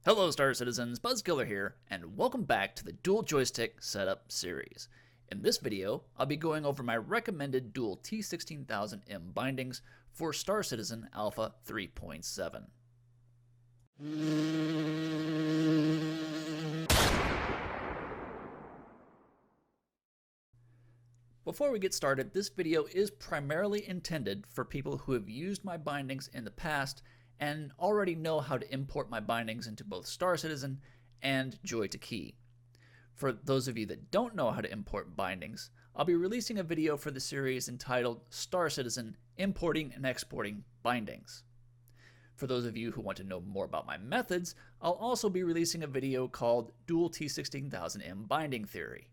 Hello Star Citizens, Buzzkiller here, and welcome back to the Dual Joystick Setup series. In this video, I'll be going over my recommended dual T-16000M bindings for Star Citizen Alpha 3.7. Before we get started, this video is primarily intended for people who have used my bindings in the past and already know how to import my bindings into both Star Citizen and Joy2Key. For those of you that don't know how to import bindings, I'll be releasing a video for the series entitled Star Citizen Importing and Exporting Bindings. For those of you who want to know more about my methods, I'll also be releasing a video called Dual T-16000M Binding Theory.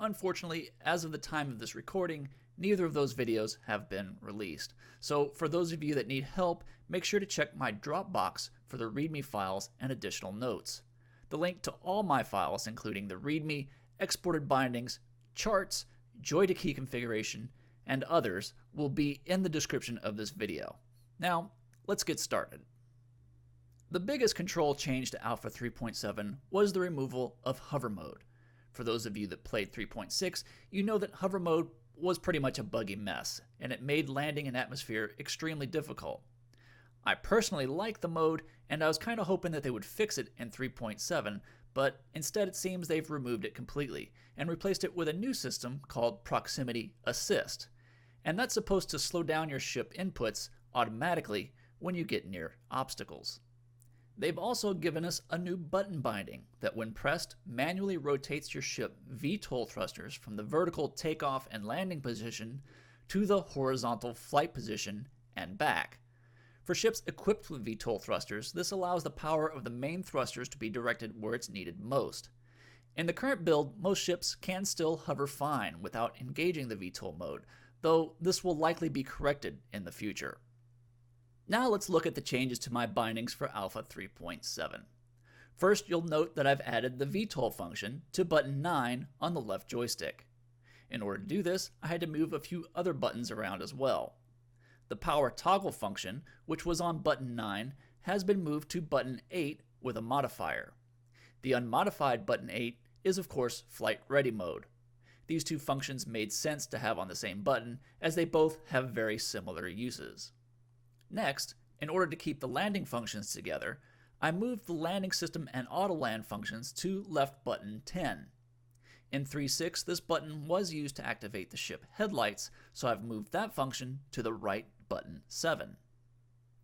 Unfortunately, as of the time of this recording, neither of those videos have been released. So for those of you that need help, make sure to check my Dropbox for the README files and additional notes. The link to all my files, including the README, exported bindings, charts, Joy2Key configuration, and others, will be in the description of this video. Now, let's get started. The biggest control change to Alpha 3.7 was the removal of hover mode. For those of you that played 3.6, you know that hover mode was pretty much a buggy mess, and it made landing in atmosphere extremely difficult. I personally like the mode, and I was kind of hoping that they would fix it in 3.7, but instead it seems they've removed it completely, and replaced it with a new system called Proximity Assist. And that's supposed to slow down your ship inputs automatically when you get near obstacles. They've also given us a new button binding that, when pressed, manually rotates your ship VTOL thrusters from the vertical takeoff and landing position to the horizontal flight position and back. For ships equipped with VTOL thrusters, this allows the power of the main thrusters to be directed where it's needed most. In the current build, most ships can still hover fine without engaging the VTOL mode, though this will likely be corrected in the future. Now let's look at the changes to my bindings for Alpha 3.7. First, you'll note that I've added the VTOL function to button 9 on the left joystick. In order to do this, I had to move a few other buttons around as well. The power toggle function, which was on button 9, has been moved to button 8 with a modifier. The unmodified button 8 is of course flight ready mode. These two functions made sense to have on the same button, as they both have very similar uses. Next, in order to keep the landing functions together, I moved the landing system and auto land functions to left button 10. In 3.6, this button was used to activate the ship headlights, so I've moved that function to the right button 7.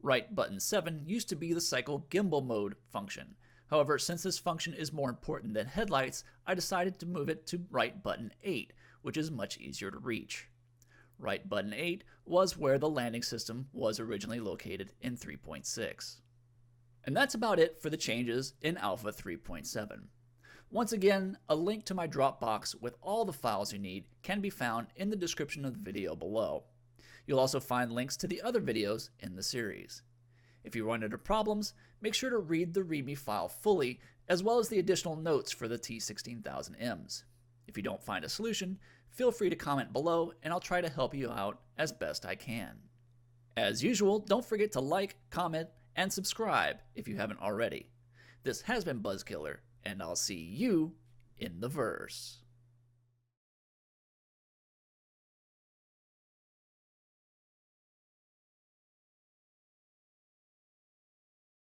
Right button 7 used to be the cycle gimbal mode function. However, since this function is more important than headlights, I decided to move it to right button 8, which is much easier to reach. Right button 8 was where the landing system was originally located in 3.6. And that's about it for the changes in Alpha 3.7. Once again, a link to my Dropbox with all the files you need can be found in the description of the video below. You'll also find links to the other videos in the series. If you run into problems, make sure to read the README file fully, as well as the additional notes for the T-16000Ms. If you don't find a solution, feel free to comment below and I'll try to help you out as best I can. As usual, don't forget to like, comment, and subscribe if you haven't already. This has been Buzzkiller, and I'll see you in the verse.